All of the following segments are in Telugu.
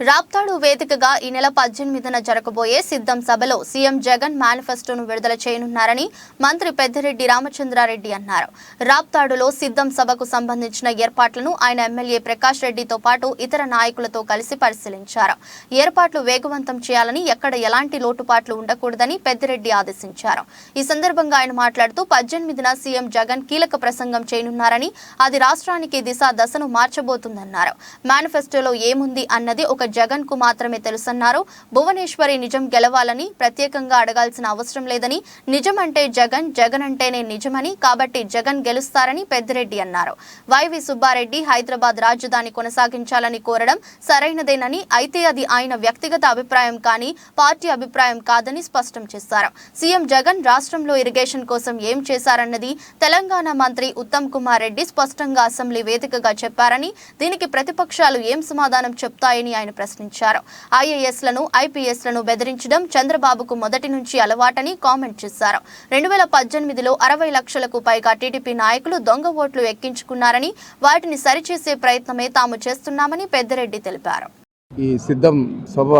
రాప్తాడు వేదికగా ఈ నెల 18న జరగబోయే సిద్ధం సభలో సీఎం జగన్ మేనిఫెస్టోను విడుదల చేయనున్నారని మంత్రి పెద్దిరెడ్డి రామచంద్రారెడ్డి అన్నారు. రాప్తాడులో సిద్ధం సభకు సంబంధించిన ఏర్పాట్లను ఆయన ఎమ్మెల్యే ప్రకాష్ రెడ్డితో పాటు ఇతర నాయకులతో కలిసి పరిశీలించారు. ఏర్పాట్లు వేగవంతం చేయాలని, ఎక్కడ ఎలాంటి లోటుపాట్లు ఉండకూడదని పెద్దిరెడ్డి ఆదేశించారు. ఈ సందర్భంగా ఆయన మాట్లాడుతూ 18న సీఎం జగన్ కీలక ప్రసంగం చేయనున్నారని, అది రాష్ట్రానికి దశను మార్చబోతుందన్నారు. మేనిఫెస్టోలో ఏముంది అన్నది ఒక జగన్ కు మాత్రమే తెలుసన్నారు. భువనేశ్వరి నిజం గెలవాలని ప్రత్యేకంగా అడగాల్సిన అవసరం లేదని, నిజం అంటే జగన్, జగన్ అంటేనే నిజమని, కాబట్టి జగన్ గెలుస్తారని పెద్దిరెడ్డి అన్నారు. వైవి సుబ్బారెడ్డి హైదరాబాద్ రాజధాని కొనసాగించాలని కోరడం సరైనదేనని, అయితే అది ఆయన వ్యక్తిగత అభిప్రాయం కానీ పార్టీ అభిప్రాయం కాదని స్పష్టం చేశారు. సీఎం జగన్ రాష్ట్రంలో ఇరిగేషన్ కోసం ఏం చేశారన్నది తెలంగాణ మంత్రి ఉత్తమ్ కుమార్ రెడ్డి స్పష్టంగా అసెంబ్లీ వేదికగా చెప్పారని, దీనికి ప్రతిపక్షాలు ఏం సమాధానం చెప్తాయని ఆయన ప్రశ్నించారు. ఐఏఎస్లను, ఐపీఎస్లను బెదిరించడం చంద్రబాబుకు మొదటి నుంచి అలవాటని కామెంట్ చేశారు. 2018లో 60 లక్షలకు పైగా టీడీపీ నాయకులు దొంగ ఓట్లు ఎక్కించుకున్నారని, వాటిని సరిచేసే ప్రయత్నమే తాము చేస్తున్నామని పెద్దిరెడ్డి తెలిపారు. ఈ సిద్ధం సభ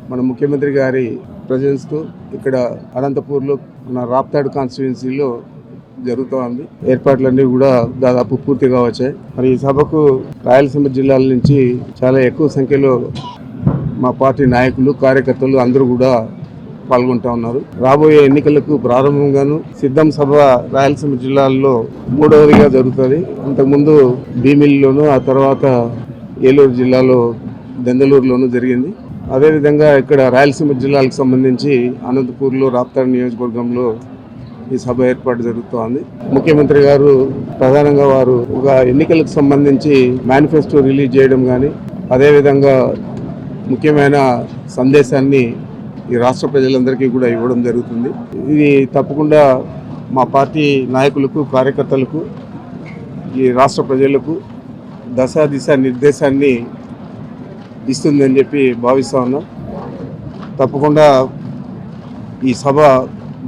మన ముఖ్యమంత్రి గారి ప్రెజెన్స్ తో ఇక్కడ అనంతపూర్లో మన రాప్తాడు కాన్స్టిట్యుయెన్సీలో జరుగుతోంది. ఏర్పాట్లన్నీ కూడా దాదాపు పూర్తిగా వచ్చాయి. మరి ఈ సభకు రాయలసీమ జిల్లాల నుంచి చాలా ఎక్కువ సంఖ్యలో మా పార్టీ నాయకులు, కార్యకర్తలు అందరూ కూడా పాల్గొంటా ఉన్నారు. రాబోయే ఎన్నికలకు ప్రారంభంగాను సిద్ధం సభ రాయలసీమ జిల్లాల్లో 3వదిగా జరుగుతుంది. అంతకుముందు భీమిలిలోను, ఆ తర్వాత ఏలూరు జిల్లాలో దెందలూరులోనూ జరిగింది. అదేవిధంగా ఇక్కడ రాయలసీమ జిల్లాలకు సంబంధించి అనంతపూర్లో రాప్తాడు నియోజకవర్గంలో ఈ సభ ఏర్పాటు జరుగుతోంది. ముఖ్యమంత్రి గారు ప్రధానంగా వారు ఒక ఎన్నికలకు సంబంధించి మేనిఫెస్టో రిలీజ్ చేయడం కానీ, అదేవిధంగా ముఖ్యమైన సందేశాన్ని ఈ రాష్ట్ర ప్రజలందరికీ కూడా ఇవ్వడం జరుగుతుంది. ఇది తప్పకుండా మా పార్టీ నాయకులకు, కార్యకర్తలకు, ఈ రాష్ట్ర ప్రజలకు దిశ నిర్దేశాన్ని ఇస్తుందని చెప్పి భావిస్తా ఉన్నాం. తప్పకుండా ఈ సభ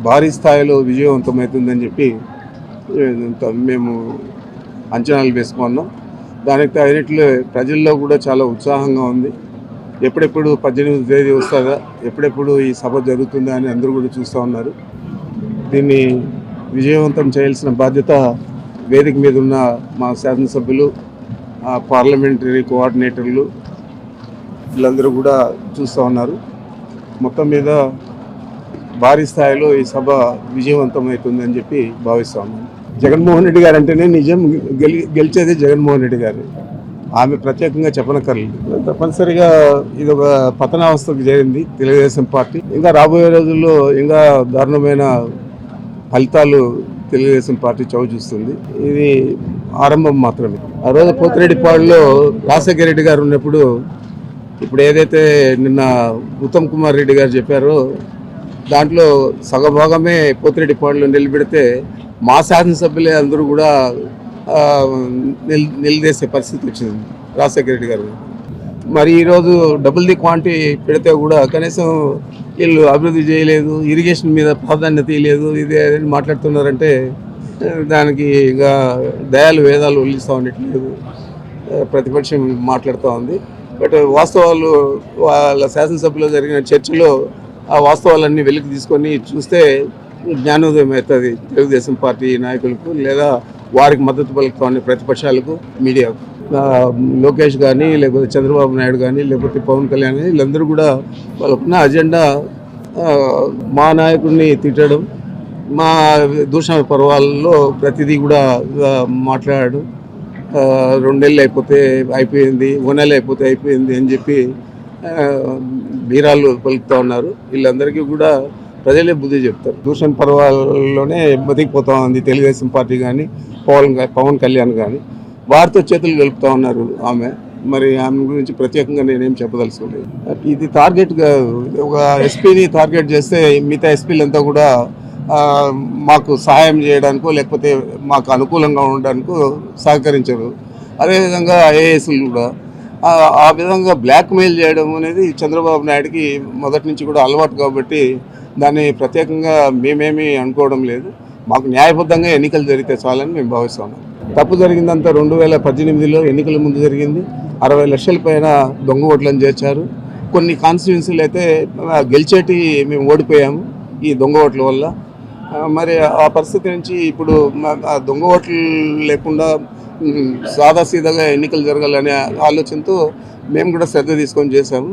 భారీ స్థాయిలో విజయవంతమవుతుందని చెప్పి మేము అంచనాలు వేసుకున్నాం. దానికి తగినట్లు ప్రజల్లో కూడా చాలా ఉత్సాహంగా ఉంది. ఎప్పుడెప్పుడు 18వ తేదీ వస్తుందా, ఎప్పుడెప్పుడు ఈ సభ జరుగుతుందా అని అందరూ కూడా చూస్తూ ఉన్నారు. దీన్ని విజయవంతం చేయాల్సిన బాధ్యత వేదిక మీద ఉన్న మా శాసనసభ్యులు, పార్లమెంటరీ కోఆర్డినేటర్లు వీళ్ళందరూ కూడా చూస్తూ ఉన్నారు. మొత్తం మీద భారీ స్థాయిలో ఈ సభ విజయవంతమవుతుందని చెప్పి భావిస్తా ఉన్నాను. జగన్మోహన్ రెడ్డి గారు అంటేనే నిజం, గెలిచేది జగన్మోహన్ రెడ్డి గారు. ఆమె ప్రత్యేకంగా చెప్పనక్కర్లేదు. తప్పనిసరిగా ఇది ఒక పతనావస్థకు చేరింది తెలుగుదేశం పార్టీ. ఇంకా రాబోయే రోజుల్లో ఇంకా దారుణమైన ఫలితాలు తెలుగుదేశం పార్టీ చవి చూస్తుంది. ఇది ఆరంభం మాత్రమే. ఆ రోజు పోతిరెడ్డిపాడులో రాజశేఖర రెడ్డి గారు ఉన్నప్పుడు, ఇప్పుడు ఏదైతే నిన్న ఉత్తమ్ కుమార్ రెడ్డి గారు చెప్పారో దాంట్లో సగభాగమే పోతిరెడ్డిపాడులో నిలబెడితే మా శాసనసభ్యులే అందరూ కూడా నిలదీసే పరిస్థితి వచ్చింది రాజశేఖర రెడ్డి గారు. మరి ఈరోజు డబుల్ ది క్వాంటిటీ పెడితే కూడా కనీసం వీళ్ళు అభివృద్ధి చేయలేదు, ఇరిగేషన్ మీద ప్రాధాన్యత ఇవ్వలేదు, ఇదే మాట్లాడుతున్నారంటే దానికి ఇంకా దయాలు వేదాలు వల్లిస్తూ ఉండట్లేదు. ప్రతిపక్షం మాట్లాడుతూ ఉంది. బట్ వాస్తవాలు వాళ్ళ శాసనసభలో జరిగిన చర్చలో ఆ వాస్తవాలన్నీ వెలికి తీసుకొని చూస్తే జ్ఞానోదయం అవుతుంది తెలుగుదేశం పార్టీ నాయకులకు, లేదా వారికి మద్దతు పలుకుతున్న ప్రతిపక్షాలకు, మీడియాకు. లోకేష్ కానీ, లేకపోతే చంద్రబాబు నాయుడు కానీ, లేకపోతే పవన్ కళ్యాణ్ కానీ, వీళ్ళందరూ కూడా వాళ్ళకున్న అజెండా మా నాయకుడిని తిట్టడం, మా దూషణ పర్వాలలో ప్రతిదీ కూడా మాట్లాడడం, 2 నెలలు అయిపోయింది, 1 నెల అయిపోయింది అని చెప్పి బీరాలు పలుకుతూ ఉన్నారు. వీళ్ళందరికీ కూడా ప్రజలే బుద్ధి చెప్తారు. దూషణ పర్వాలలోనే బతికిపోతూ ఉంది తెలుగుదేశం పార్టీ కానీ, పవన్ కళ్యాణ్ కానీ. వారితో చేతులు కలుపుతూ ఉన్నారు ఆమె. మరి ఆమె గురించి ప్రత్యేకంగా నేనేం చెప్పదలుచుకోలేదు. ఇది టార్గెట్గా ఒక ఎస్పీని టార్గెట్ చేస్తే మిగతా ఎస్పీలంతా కూడా మాకు సహాయం చేయడానికో లేకపోతే మాకు అనుకూలంగా ఉండడానికో సహకరించరు. అదేవిధంగా ఐఏఎస్లు కూడా ఆ విధంగా బ్లాక్మెయిల్ చేయడం అనేది చంద్రబాబు నాయుడుకి మొదటి నుంచి కూడా అలవాటు. కాబట్టి దాన్ని ప్రత్యేకంగా మేమేమీ అనుకోవడం లేదు. మాకు న్యాయబద్ధంగా ఎన్నికలు జరిగితే చాలని మేము భావిస్తున్నాం. తప్పు జరిగిందంతా 2018లో ఎన్నికల ముందు జరిగింది. 60 లక్షల పైన దొంగ ఓట్లను చేర్చారు. కొన్ని కాన్స్టిట్యున్సీలు అయితే గెలిచేటి మేము ఓడిపోయాము ఈ దొంగ ఓట్ల వల్ల. మరి ఆ పరిస్థితి నుంచి ఇప్పుడు ఆ దొంగ ఓట్లు లేకుండా సాదాసీదాగా ఎన్నికలు జరగాలనే ఆలోచనతో మేము కూడా శ్రద్ధ తీసుకొని చేశాము.